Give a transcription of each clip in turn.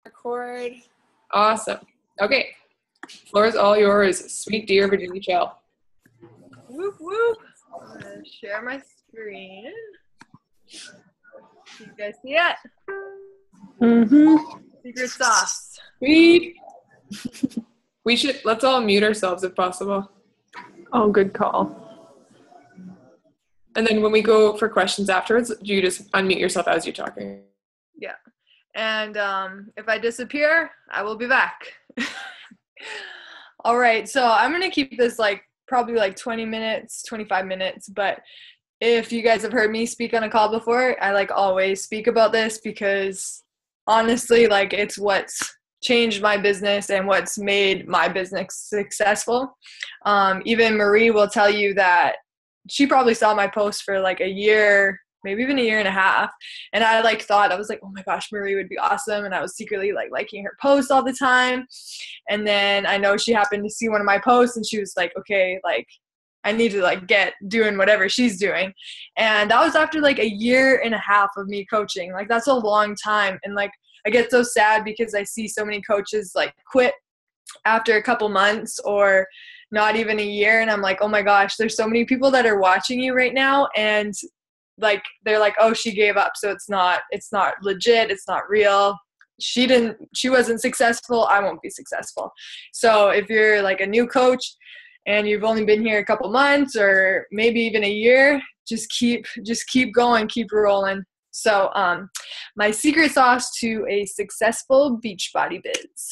Record. Awesome. Okay. Floor is all yours, sweet dear Virginia Chell. Whoop whoop. I'm gonna share my screen. You guys see it? Mm-hmm. Secret sauce. Sweet. Let's all mute ourselves if possible. Oh, good call. And then when we go for questions afterwards, you just unmute yourself as you're talking. Yeah. And if I disappear, I will be back. All right. So I'm going to keep this probably 20 minutes, 25 minutes. But if you guys have heard me speak on a call before, I always speak about this because honestly, it's what's changed my business and what's made my business successful. Even Marie will tell you that she probably saw my post for a year, maybe even a year and a half. And I thought, I was like, oh my gosh, Marie would be awesome. And I was secretly liking her posts all the time. And then I know she happened to see one of my posts and she was like, okay, I need to get doing whatever she's doing. And that was after a year and a half of me coaching. That's a long time. And I get so sad because I see so many coaches quit after a couple months or not even a year. And I'm like, oh my gosh, there's so many people that are watching you right now. And they're like, oh, she gave up. So it's not legit. It's not real. She wasn't successful. I won't be successful. So if you're a new coach and you've only been here a couple months or maybe even a year, just keep going, keep rolling. So my secret sauce to a successful Beachbody biz.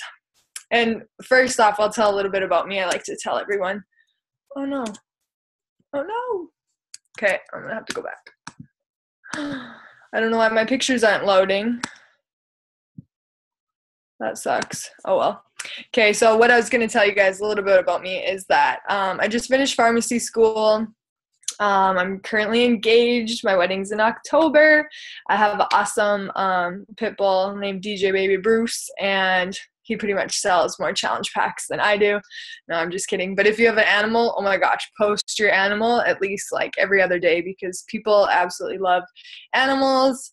And first off, I'll tell a little bit about me. I like to tell everyone. Oh no. Okay, I'm going to have to go back. I don't know why my pictures aren't loading. That sucks. Oh well. Okay, so what I was going to tell you guys a little bit about me is that I just finished pharmacy school. I'm currently engaged. My wedding's in October. I have an awesome pit bull named DJ Baby Bruce, and he pretty much sells more challenge packs than I do. No, I'm just kidding. But if you have an animal, oh my gosh, post your animal at least every other day because people absolutely love animals.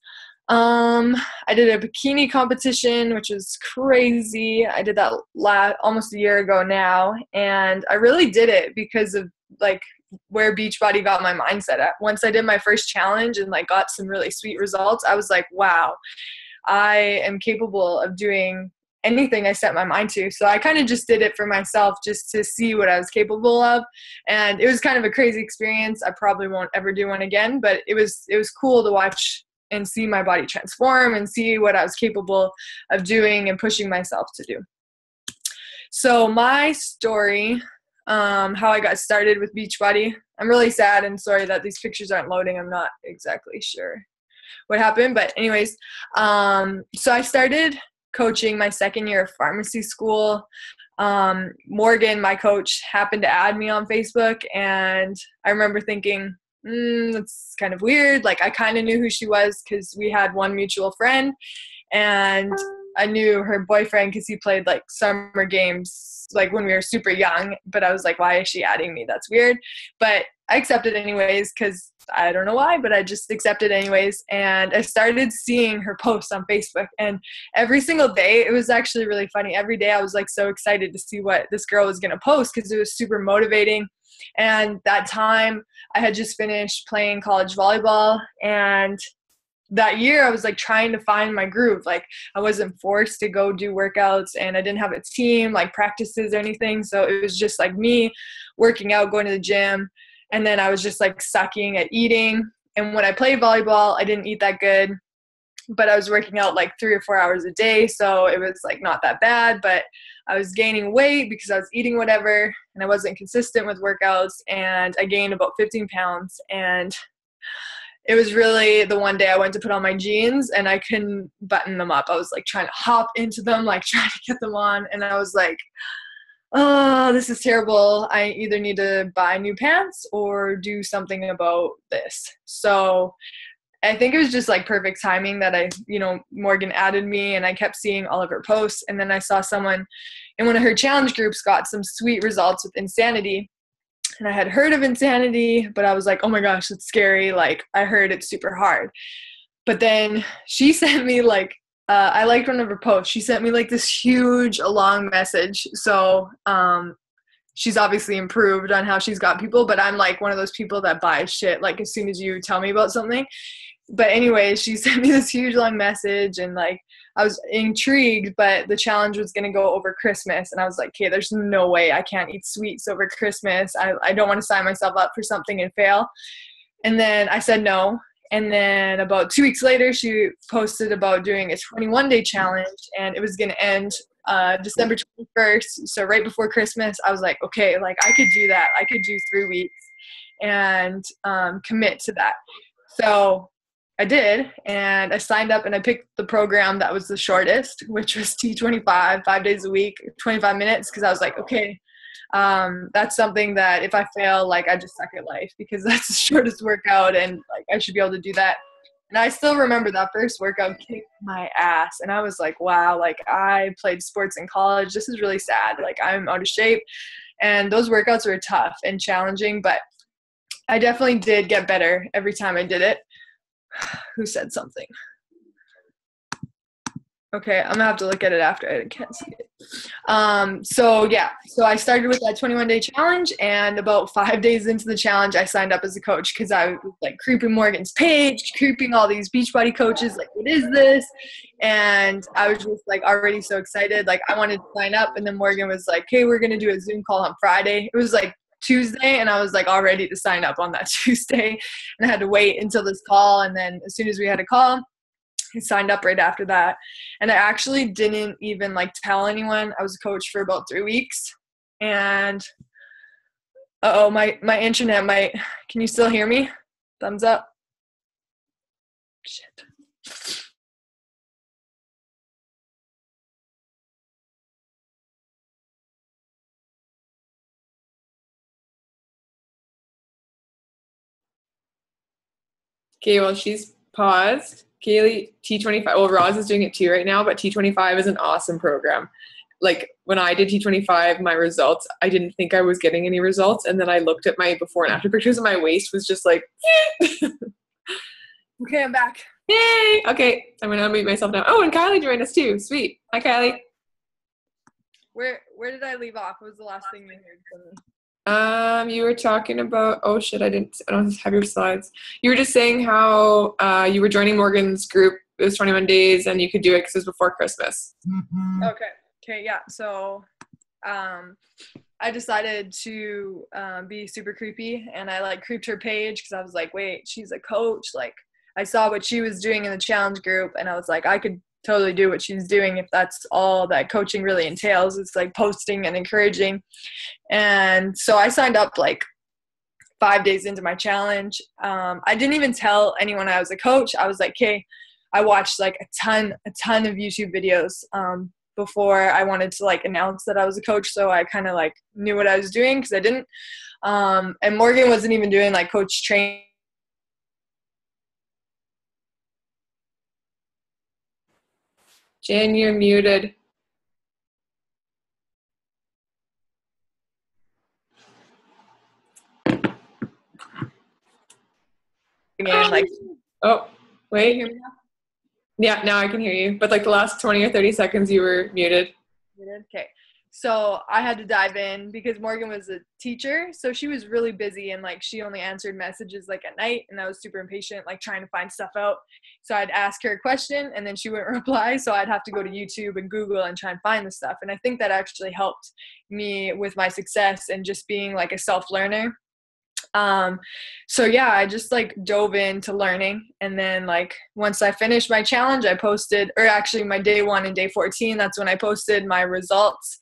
I did a bikini competition, which was crazy. I did that almost a year ago now. And I really did it because of where Beachbody got my mindset at. Once I did my first challenge and got some really sweet results, I was like, wow, I am capable of doing anything I set my mind to. So I kind of just did it for myself just to see what I was capable of. And it was kind of a crazy experience. I probably won't ever do one again, but it was cool to watch and see my body transform and see what I was capable of doing and pushing myself to do. So my story, how I got started with Beachbody. I'm really sad and sorry that these pictures aren't loading. I'm not exactly sure what happened, but anyways, so I started coaching my second year of pharmacy school. Morgan, my coach, happened to add me on Facebook, and I remember thinking, that's kind of weird. I kind of knew who she was because we had one mutual friend, and I knew her boyfriend because he played summer games when we were super young, but I was like, why is she adding me? That's weird. But I accepted anyways because I don't know why, but I just accepted anyways. And I started seeing her posts on Facebook, and every single day, it was actually really funny. Every day I was so excited to see what this girl was going to post because it was super motivating. And that time I had just finished playing college volleyball, and that year I was trying to find my groove. I wasn't forced to go do workouts, and I didn't have a team, practices or anything. So it was just me working out, going to the gym. And then I was just sucking at eating. And when I played volleyball, I didn't eat that good, but I was working out 3 or 4 hours a day. So it was not that bad, but I was gaining weight because I was eating whatever, and I wasn't consistent with workouts. And I gained about 15 pounds. And it was really the one day I went to put on my jeans and I couldn't button them up. I was trying to hop into them, trying to get them on. And I was like, oh, this is terrible. I either need to buy new pants or do something about this. So I think it was just perfect timing that Morgan added me, and I kept seeing all of her posts. And then I saw someone in one of her challenge groups got some sweet results with Insanity. And I had heard of Insanity, but I was like, oh my gosh, it's scary. I heard it's super hard. But then she sent me I liked one of her posts. She sent me like this huge, long message. So she's obviously improved on how she's got people, but I'm like one of those people that buys shit like as soon as you tell me about something. But anyway, she sent me this huge, long message, and like I was intrigued, but the challenge was going to go over Christmas. And I was like, okay, there's no way I can't eat sweets over Christmas. I don't want to sign myself up for something and fail. And then I said no. And then about 2 weeks later, she posted about doing a 21-day challenge, and it was going to end December 21st. So right before Christmas, I was like, okay, like I could do that. I could do 3 weeks and commit to that. So I did, and I signed up and I picked the program that was the shortest, which was T25, 5 days a week, 25 minutes, because I was like, okay, that's something that if I fail, like I just suck at life, because that's the shortest workout and like I should be able to do that. And I still remember that first workout kicked my ass, and I was like, wow, like I played sports in college. This is really sad. Like I'm out of shape, and those workouts were tough and challenging, but I definitely did get better every time I did it. Who said something? Okay, I'm gonna have to look at it after. I can't see it. So I started with that 21-day challenge, and about 5 days into the challenge, I signed up as a coach because I was like creeping Morgan's page, creeping all these Beachbody coaches, like, what is this? And I was just like already so excited, like I wanted to sign up, and then Morgan was like, hey, we're gonna do a Zoom call on Friday. It was like Tuesday, and I was like all ready to sign up on that Tuesday, and I had to wait until this call, and then as soon as we had a call, I signed up right after that. And I actually didn't even like tell anyone. I was a coach for about 3 weeks, and my internet might, can you still hear me? Thumbs up. Shit. Okay, well, she's paused. Kaylee, T25, well, Roz is doing it too right now, but T25 is an awesome program. Like when I did T25, my results, I didn't think I was getting any results. And then I looked at my before and after pictures, and my waist was just like, Okay, I'm back. yay. Okay, I'm going to unmute myself now. Oh, and Kylie joined us too. Sweet. Hi, Kylie. Where did I leave off? What was the last thing you heard from me? You were talking about, oh shit, I don't have your slides. You were just saying how you were joining Morgan's group. It was 21 days and you could do it because it was before Christmas. Okay, yeah. So I decided to be super creepy, and I like creeped her page because I was like, wait, she's a coach. Like I saw what she was doing in the challenge group, and I was like, I could totally do what she's doing if that's all that coaching really entails. It's like posting and encouraging. And so I signed up like 5 days into my challenge. I didn't even tell anyone I was a coach. I was like, okay, I watched like a ton of YouTube videos before I wanted to like announce that I was a coach. So I kind of like knew what I was doing because I didn't. And Morgan wasn't even doing like coach training. Jen, you're muted. And like, oh, wait. hear me now? Yeah, now I can hear you. But like the last 20 or 30 seconds, you were muted. Okay. So I had to dive in because Morgan was a teacher. So she was really busy, and like she only answered messages like at night, and I was super impatient, like trying to find stuff out. So I'd ask her a question and then she wouldn't reply. So I'd have to go to YouTube and Google and try and find the stuff. And I think that actually helped me with my success and just being like a self-learner. So yeah, I just like dove into learning, and then like once I finished my challenge, I posted, or actually my day 1 and day 14, that's when I posted my results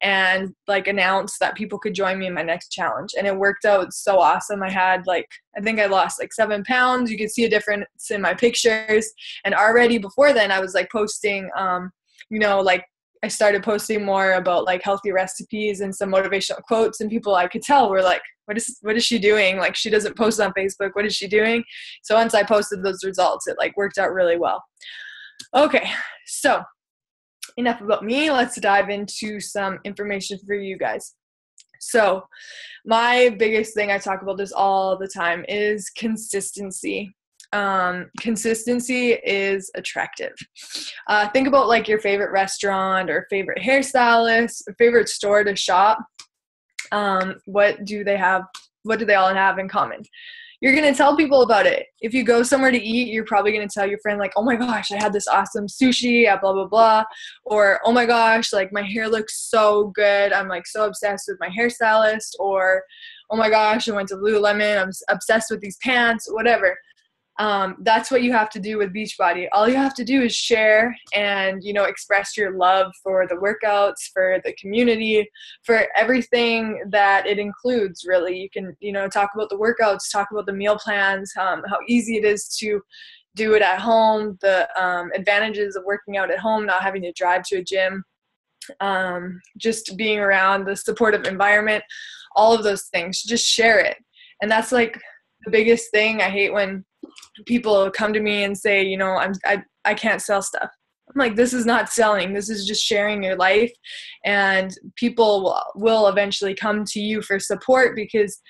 and like announced that people could join me in my next challenge. And it worked out so awesome. I had like, I think I lost like 7 pounds. You could see a difference in my pictures. And already before then I was like posting, like I started posting more about like healthy recipes and some motivational quotes, and people I could tell were like, what is she doing? Like she doesn't post on Facebook. What is she doing? So once I posted those results, it like worked out really well. Okay. So enough about me. Let's dive into some information for you guys. So my biggest thing, I talk about this all the time, is consistency. consistency is attractive. Think about like your favorite restaurant or favorite hairstylist, or favorite store to shop. What do they all have in common? You're going to tell people about it. If you go somewhere to eat, you're probably going to tell your friend like, oh my gosh, I had this awesome sushi at blah, blah, blah. Or, oh my gosh, like my hair looks so good. I'm like so obsessed with my hairstylist. Or, oh my gosh, I went to Lululemon. I'm obsessed with these pants, whatever. That's what you have to do with Beachbody. All you have to do is share and, express your love for the workouts, for the community, for everything that it includes, really. You can, talk about the workouts, talk about the meal plans, how easy it is to do it at home, the advantages of working out at home, not having to drive to a gym, just being around the supportive environment, all of those things. Just share it. And that's like the biggest thing. I hate when people come to me and say, I can't sell stuff. I'm like, this is not selling. This is just sharing your life. And people will eventually come to you for support because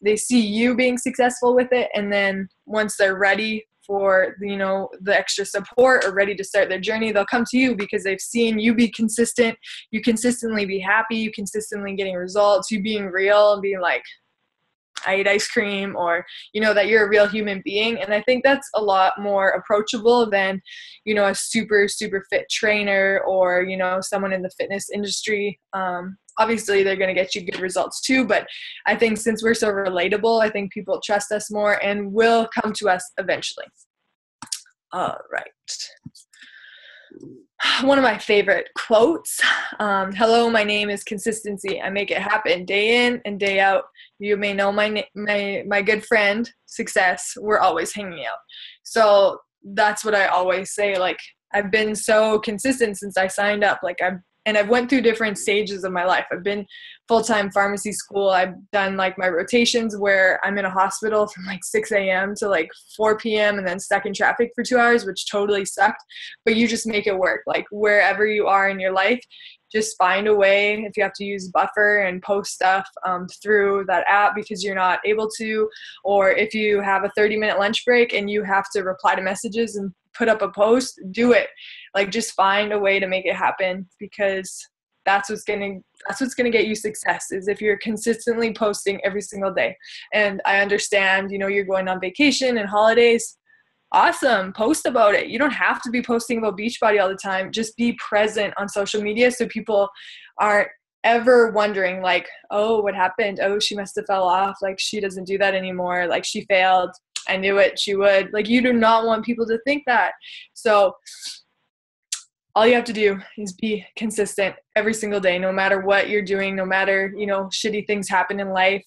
they see you being successful with it. And then once they're ready for, the extra support or ready to start their journey, they'll come to you because they've seen you be consistent. You consistently be happy. You consistently getting results. You being real and being like, I eat ice cream, or, that you're a real human being. And I think that's a lot more approachable than, a super, super fit trainer or, someone in the fitness industry. Obviously, they're going to get you good results too. But I think since we're so relatable, I think people trust us more and will come to us eventually. All right. One of my favorite quotes, hello, my name is consistency. I make it happen day in and day out. You may know my good friend, Success. We're always hanging out. So that's what I always say. Like, I've been so consistent since I signed up. Like, I've went through different stages of my life. I've been full-time pharmacy school. I've done like my rotations where I'm in a hospital from like 6 a.m. to like 4 p.m. and then stuck in traffic for 2 hours, which totally sucked. But you just make it work. Like, wherever you are in your life, just find a way. If you have to use Buffer and post stuff through that app because you're not able to, or if you have a 30-minute lunch break and you have to reply to messages and put up a post, do it. Like, just find a way to make it happen, because that's what's gonna get you success, is if you're consistently posting every single day. And I understand, you're going on vacation and holidays. Awesome. Post about it. You don't have to be posting about Beachbody all the time. Just be present on social media so people aren't ever wondering like, oh, what happened? Oh, she must have fell off. Like, she doesn't do that anymore. Like, she failed. I knew it. She would. Like, you do not want people to think that. So all you have to do is be consistent every single day, no matter what you're doing, no matter, shitty things happen in life.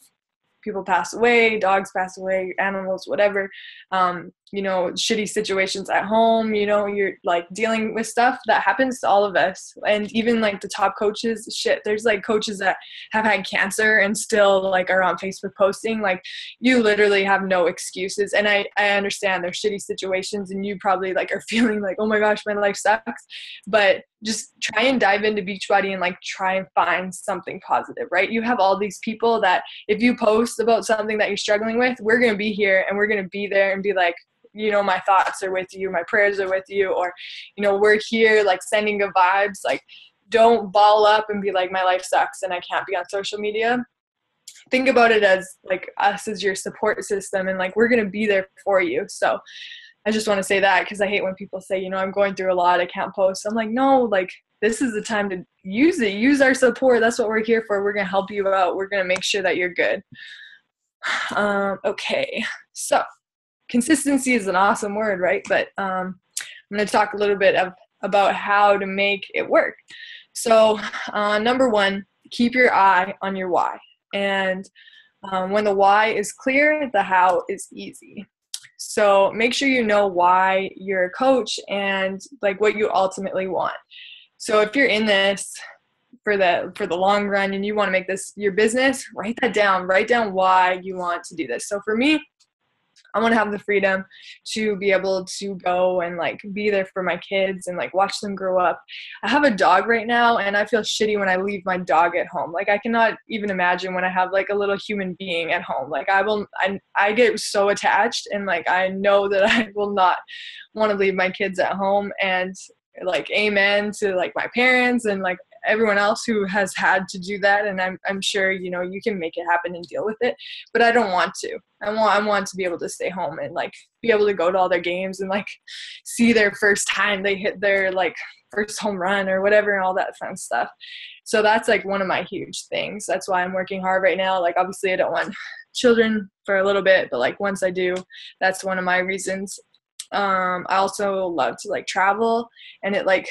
People pass away, dogs pass away, animals, whatever, shitty situations at home, you're like dealing with stuff that happens to all of us. And even like the top coaches, there's like coaches that have had cancer and still like are on Facebook posting. Like, you literally have no excuses. And I understand there's shitty situations and you probably like are feeling like, oh my gosh, my life sucks. But just try and dive into Beachbody and like try and find something positive, right? You have all these people that if you post about something that you're struggling with, we're going to be here and we're going to be there and be like, my thoughts are with you, my prayers are with you, or, we're here like sending good vibes. Like, don't ball up and be like, my life sucks and I can't be on social media. Think about it as like us as your support system, and like, we're going to be there for you. So I just want to say that, because I hate when people say, I'm going through a lot, I can't post. I'm like, no, like, this is the time to use it. Use our support. That's what we're here for. We're going to help you out. We're going to make sure that you're good. Okay. So consistency is an awesome word, right? But I'm going to talk a little bit about how to make it work. So number one, keep your eye on your why. And when the why is clear, the how is easy. So make sure you know why you're a coach and like what you ultimately want. So if you're in this for the long run and you want to make this your business, write that down. Write down why you want to do this. So for me, I want to have the freedom to be able to go and like be there for my kids and like watch them grow up. I have a dog right now and I feel shitty when I leave my dog at home. Like I cannot even imagine when I have like a little human being at home. Like I get so attached, and like I know that I will not want to leave my kids at home. And like amen to like my parents and like everyone else who has had to do that, and I'm sure you can make it happen and deal with it, but I don't want to. I want to be able to stay home and like be able to go to all their games and like see their first time they hit their like first home run or whatever and all that fun stuff. So that's like one of my huge things. That's why I'm working hard right now. Like obviously I don't want children for a little bit, but like once I do, that's one of my reasons. I also love to like travel, and it like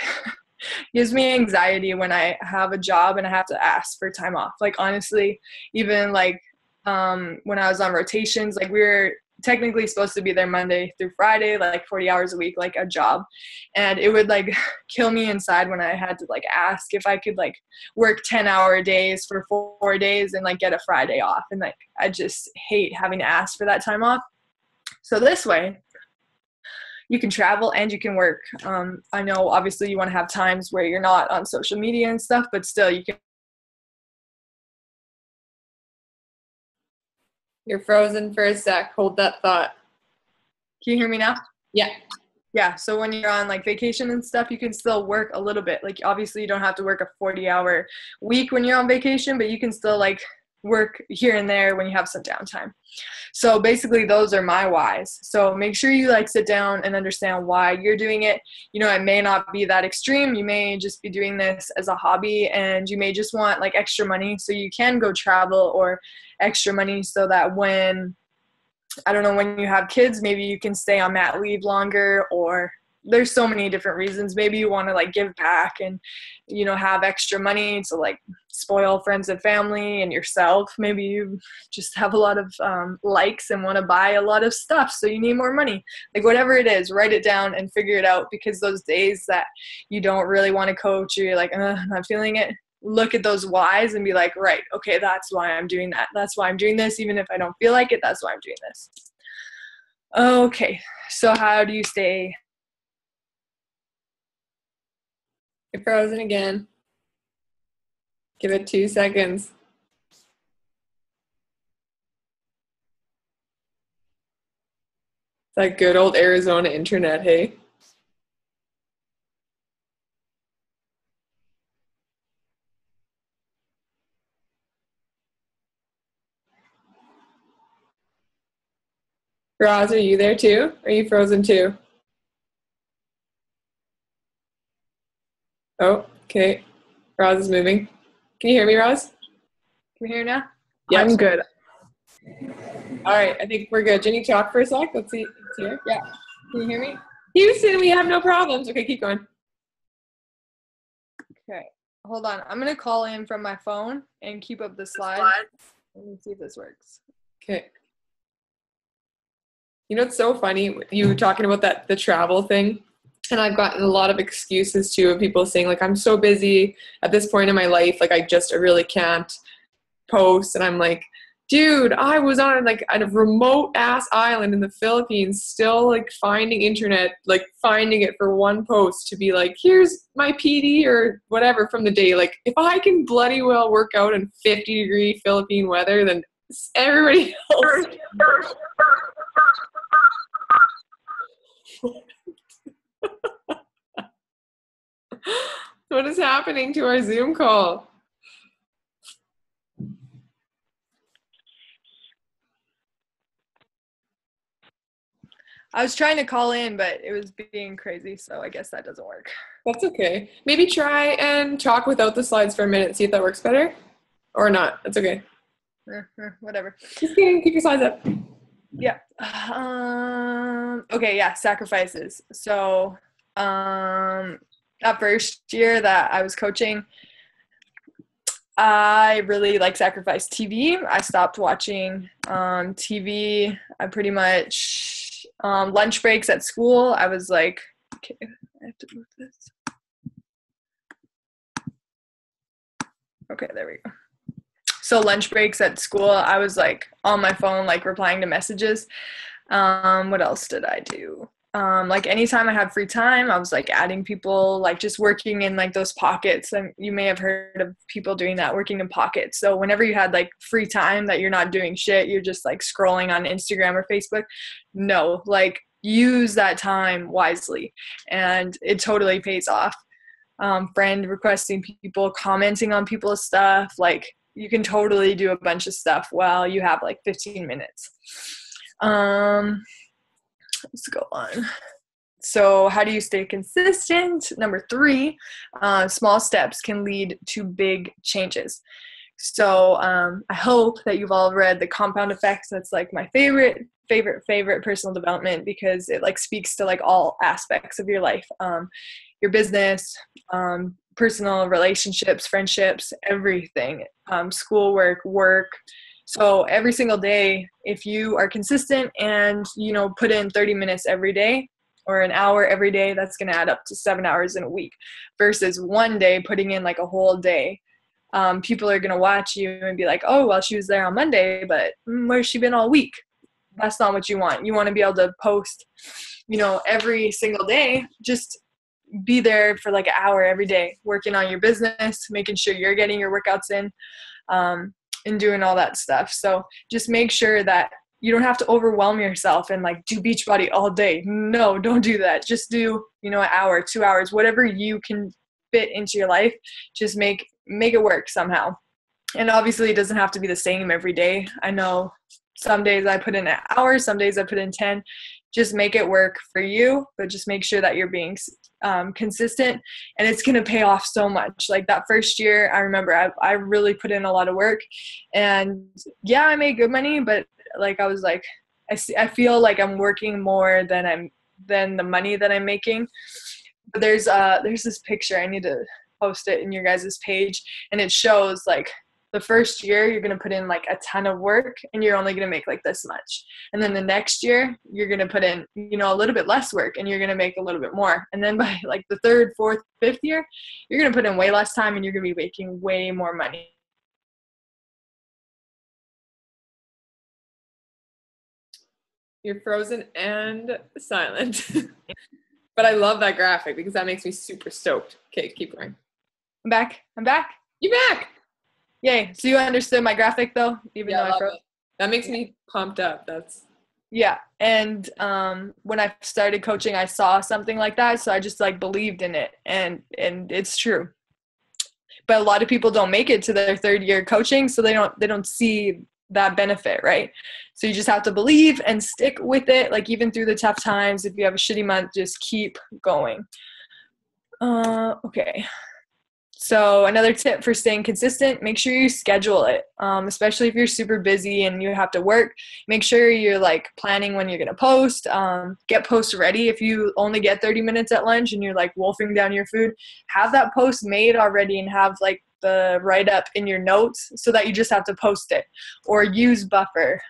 gives me anxiety when I have a job and I have to ask for time off. Like honestly, even like when I was on rotations, like we were technically supposed to be there Monday through Friday, like 40 hours a week, like a job. And it would like kill me inside when I had to like ask if I could like work 10-hour days for 4 days and like get a Friday off. And like, I just hate having to ask for that time off. So this way, you can travel and you can work. I know obviously you want to have times where you're not on social media and stuff, but still you can. You're frozen for a sec. Hold that thought. Can you hear me now? Yeah. Yeah. So when you're on like vacation and stuff, you can still work a little bit. Like obviously you don't have to work a 40-hour week when you're on vacation, but you can still like work here and there when you have some downtime. So basically those are my whys. So make sure you like sit down and understand why you're doing it. It may not be that extreme. You may just be doing this as a hobby, and you may just want like extra money so you can go travel, or extra money so that when you have kids, maybe you can stay on mat leave longer, or there's so many different reasons. Maybe you want to like give back and, have extra money to like spoil friends and family and yourself. Maybe you just have a lot of likes and want to buy a lot of stuff, so you need more money. Like whatever it is, write it down and figure it out, because those days that you don't really want to coach, or you're like, I'm not feeling it, look at those whys and be like, right, okay, that's why I'm doing that. That's why I'm doing this. Even if I don't feel like it, that's why I'm doing this. Okay, so how do you stay? You're frozen again. Give it 2 seconds. It's like good old Arizona internet, hey? Roz, are you there too? Are you frozen too? Oh, okay. Roz is moving. Can you hear me, Roz? Can you hear now? Yeah. I'm good. All right, I think we're good. Jenny, talk for a sec. Let's see. It's here. Yeah. Can you hear me? Houston, we have no problems. Okay, keep going. Okay. Hold on. I'm going to call in from my phone and keep up the slide. Let me see if this works. Okay. It's so funny, you talking about the travel thing, and I've gotten a lot of excuses too of people saying like, I'm so busy at this point in my life, like I really can't post. And I'm like, dude, I was on like a remote ass island in the Philippines, still like finding internet, like finding it for one post to be like, here's my PD or whatever from the day. Like if I can bloody well work out in 50-degree Philippine weather, then everybody else. What is happening to our Zoom call? I was trying to call in, but it was being crazy, so I guess that doesn't work. That's okay. Maybe try and talk without the slides for a minute, see if that works better. Or not. That's okay. Whatever. Just kidding. Keep your slides up. Yeah. Okay, yeah, sacrifices. So that first year that I was coaching, I really sacrificed TV. I stopped watching TV. I pretty much lunch breaks at school, I was like, okay, I have to move this. Okay, there we go. So lunch breaks at school, I was like on my phone, like replying to messages. What else did I do? Like anytime I had free time, I was like adding people, like just working in like those pockets. And you may have heard of people doing that, working in pockets. So whenever you had like free time that you're not doing shit, you're just like scrolling on Instagram or Facebook. No, like use that time wisely, and it totally pays off. Friend requesting people, commenting on people's stuff, like you can totally do a bunch of stuff while you have like 15 minutes. Let's go on. So how do you stay consistent? Number 3, small steps can lead to big changes. So I hope that you've all read The Compound Effects. That's like my favorite personal development, because it like speaks to like all aspects of your life, your business, personal relationships, friendships, everything, schoolwork, work. So every single day, if you are consistent and, put in 30 minutes every day or an hour every day, that's going to add up to 7 hours in a week, versus one day putting in like a whole day. People are going to watch you and be like, oh, well, she was there on Monday, but where's she been all week? That's not what you want. You want to be able to post, every single day. Just be there for like an hour every day, working on your business, making sure you're getting your workouts in, and doing all that stuff. So just make sure that you don't have to overwhelm yourself and like do Beachbody all day. No, don't do that. Just do, an hour, 2 hours, whatever you can fit into your life. Just make it work somehow. And obviously it doesn't have to be the same every day. I know some days I put in an hour, some days I put in 10. Just make it work for you, but just make sure that you're being consistent, and it's going to pay off so much. Like that first year, I remember I really put in a lot of work, and yeah, I made good money, but like I was like, I feel like I'm working more than the money that I'm making. But there's this picture, I need to post it in your guys' page, and it shows like the first year you're going to put in like a ton of work and you're only going to make like this much. And then the next year you're going to put in, a little bit less work and you're going to make a little bit more. And then by like the 3rd, 4th, 5th year, you're going to put in way less time and you're going to be making way more money. You're frozen and silent. But I love that graphic because that makes me super stoked. Okay, keep going. I'm back. You back? Yay. So you understood my graphic though, even though I froze? That makes me pumped up. Yeah. And when I started coaching, I saw something like that. So I just like believed in it, and it's true. But a lot of people don't make it to their 3rd year coaching, so they don't see that benefit, right? So you just have to believe and stick with it. Like even through the tough times, if you have a shitty month, just keep going. Okay. So another tip for staying consistent, make sure you schedule it, especially if you're super busy and you have to work. Make sure you're like planning when you're going to post, get post ready. If you only get 30 minutes at lunch and you're like wolfing down your food, have that post made already and have like the write-up in your notes so that you just have to post it, or use Buffer.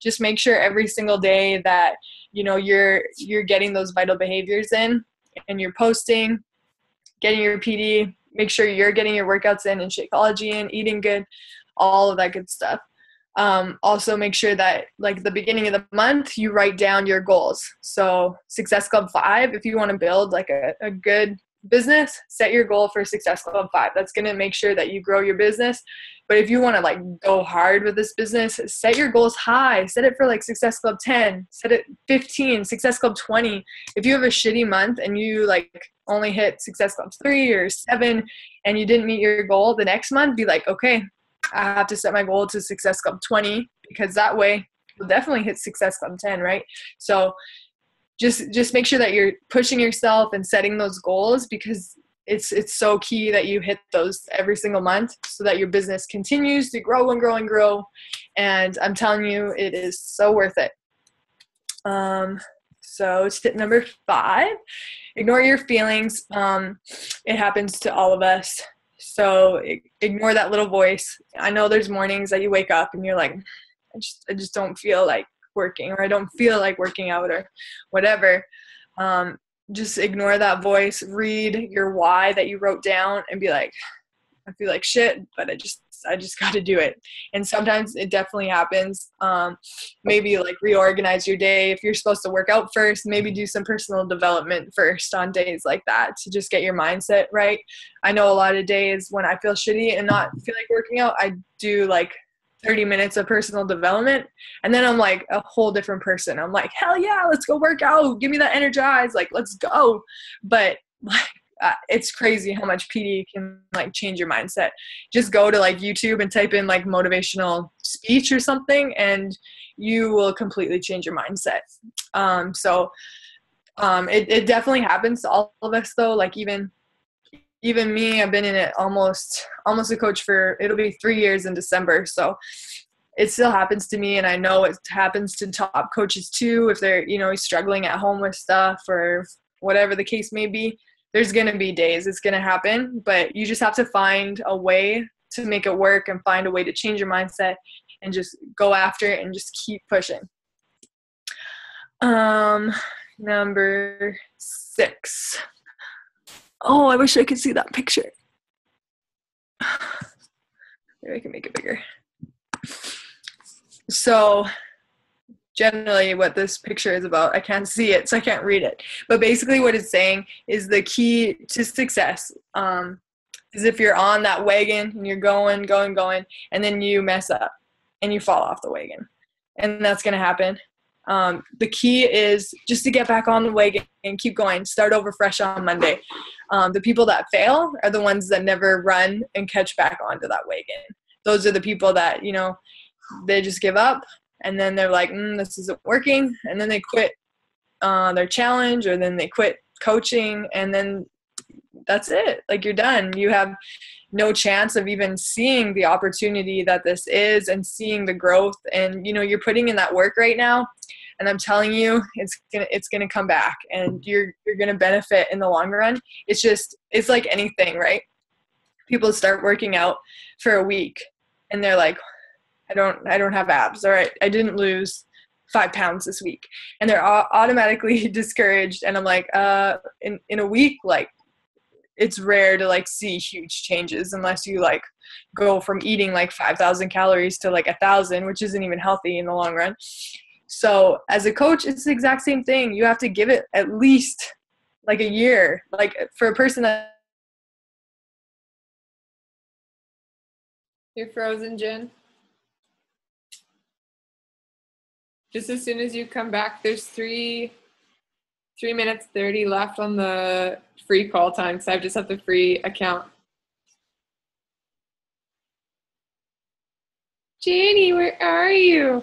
Just make sure every single day that, you're getting those vital behaviors in and you're posting, getting your PD. Make sure you're getting your workouts in and Shakeology in, eating good, all of that good stuff. Also make sure that like the beginning of the month, you write down your goals. So Success Club 5, if you want to build like a good business, set your goal for Success Club 5. That's going to make sure that you grow your business. But if you want to like go hard with this business, set your goals high. Set it for like Success Club 10, set it 15, Success Club 20. If you have a shitty month and you like only hit Success Club 3 or 7 and you didn't meet your goal, the next month be like, okay, I have to set my goal to Success Club 20, because that way you'll definitely hit Success Club 10, right? So just make sure that you're pushing yourself and setting those goals, because it's so key that you hit those every single month so that your business continues to grow and grow and grow. And I'm telling you, it is so worth it. So tip number 5, ignore your feelings. It happens to all of us. So ignore that little voice. I know there's mornings that you wake up and you're like, I just don't feel like working, or I don't feel like working out, or whatever. Just ignore that voice, read your why that you wrote down and be like, I feel like shit, but I just got to do it. And sometimes it definitely happens. Maybe like reorganize your day. If you're supposed to work out first, maybe do some personal development first on days like that to just get your mindset right. I know a lot of days when I feel shitty and not feel like working out, I do like 30 minutes of personal development, and then I'm like a whole different person. I'm like, hell yeah, let's go work out. Give me that energize. Like, let's go. But like, it's crazy how much PD can like change your mindset. Just go to like YouTube and type in like motivational speech or something, and you will completely change your mindset. It definitely happens to all of us though. Like even me, I've been in it almost a coach for, it'll be 3 years in December. So it still happens to me. And I know it happens to top coaches too. If they're, struggling at home with stuff or whatever the case may be, there's going to be days it's going to happen, but you just have to find a way to make it work and find a way to change your mindset and just go after it and just keep pushing. Number 6. Oh, I wish I could see that picture. Maybe I can make it bigger. So generally what this picture is about, I can't see it, so I can't read it. But basically what it's saying is the key to success is if you're on that wagon and you're going, and then you mess up and you fall off the wagon. And that's going to happen. The key is just to get back on the wagon and keep going. Start over fresh on Monday. The people that fail are the ones that never run and catch back onto that wagon. Those are the people that, they just give up, and then they're like, this isn't working. And then they quit their challenge, or then they quit coaching, and then that's it. Like, you're done. You have no chance of even seeing the opportunity that this is and seeing the growth. And, you're putting in that work right now. And I'm telling you, it's gonna come back, and you're gonna benefit in the long run. It's like anything, right? People start working out for a week, and they're like, I don't have abs. All right, I didn't lose 5 pounds this week, and they're automatically discouraged. And I'm like, in a week, like, it's rare to like see huge changes unless you like go from eating like 5,000 calories to like 1,000, which isn't even healthy in the long run. So as a coach, it's the exact same thing. You have to give it at least like a year. Like, for a person that. You're frozen, Jen. Just as soon as you come back, there's 3 minutes 30 left on the free call time, because I just have the free account. Jenny, where are you?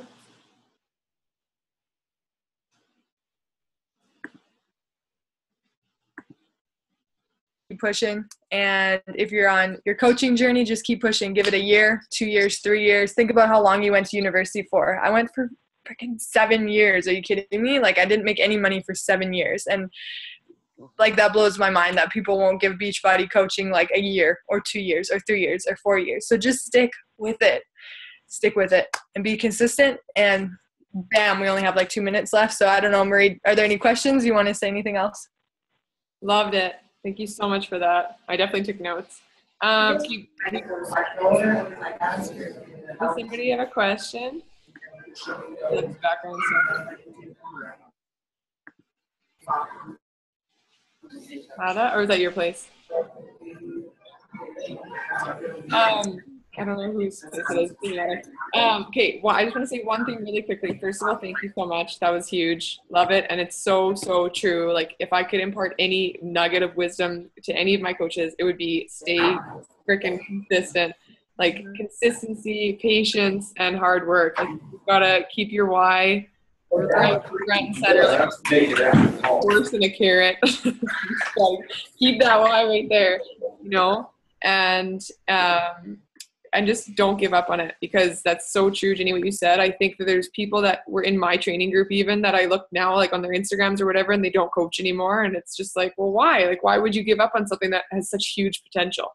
Pushing. And if you're on your coaching journey, just keep pushing. Give it a year, 2 years, 3 years. Think about how long you went to university for. I went for freaking 7 years. Are you kidding me? Like, I didn't make any money for 7 years. And like, that blows my mind that people won't give Beachbody coaching like a year or 2 years or 3 years or 4 years. So just stick with it and be consistent. And bam, we only have like 2 minutes left. So I don't know, Marie, are there any questions? You want to say anything else? Loved it. Thank you so much for that. I definitely took notes. Does somebody have a question? Background Ada, or is that your place? I don't know whose place it is. Okay, well, I just want to say one thing really quickly. First of all, thank you so much. That was huge. Love it. And it's so, so true. Like, if I could impart any nugget of wisdom to any of my coaches, it would be stay freaking consistent. Like, consistency, patience, and hard work. Like, you've got to keep your why. Grant said earlier, worse than a carrot. Like, keep that why right there, and just don't give up on it, because that's so true, Jenny, what you said. I think that there's people that were in my training group even that I look now like on their Instagrams or whatever, and they don't coach anymore. And it's just like, well, why? Like, why would you give up on something that has such huge potential?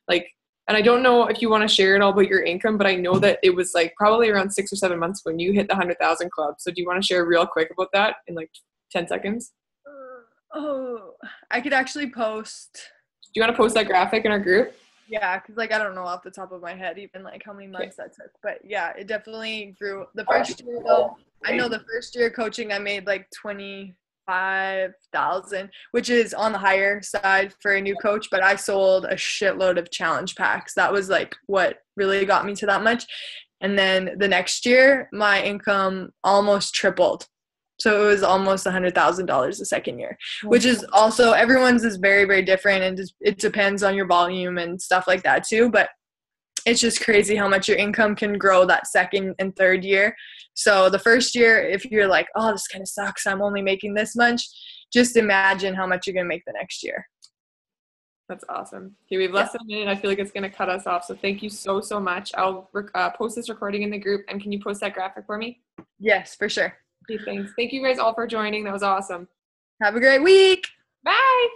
Like, and I don't know if you want to share it all about your income, but I know that it was like probably around 6 or 7 months when you hit the 100,000 club. So do you want to share real quick about that in like 10 seconds? I could actually post. Do you want to post that graphic in our group? Yeah, because like I don't know off the top of my head even like how many months that took, but yeah, it definitely grew. The first year though, I know the first year coaching I made like 25,000, which is on the higher side for a new coach, but I sold a shitload of challenge packs. That was like what really got me to that much. And then the next year, my income almost tripled. So it was almost $100,000 the second year, which is also, everyone's is very, very different, and it depends on your volume and stuff like that too. But it's just crazy how much your income can grow that second and third year. So the first year, if you're like, oh, this kind of sucks, I'm only making this much, just imagine how much you're going to make the next year. That's awesome. Okay, we have less than a minute. I feel like it's going to cut us off. So thank you so, so much. I'll post this recording in the group, and can you post that graphic for me? Yes, for sure. Okay, thanks. Thank you guys all for joining. That was awesome. Have a great week. Bye.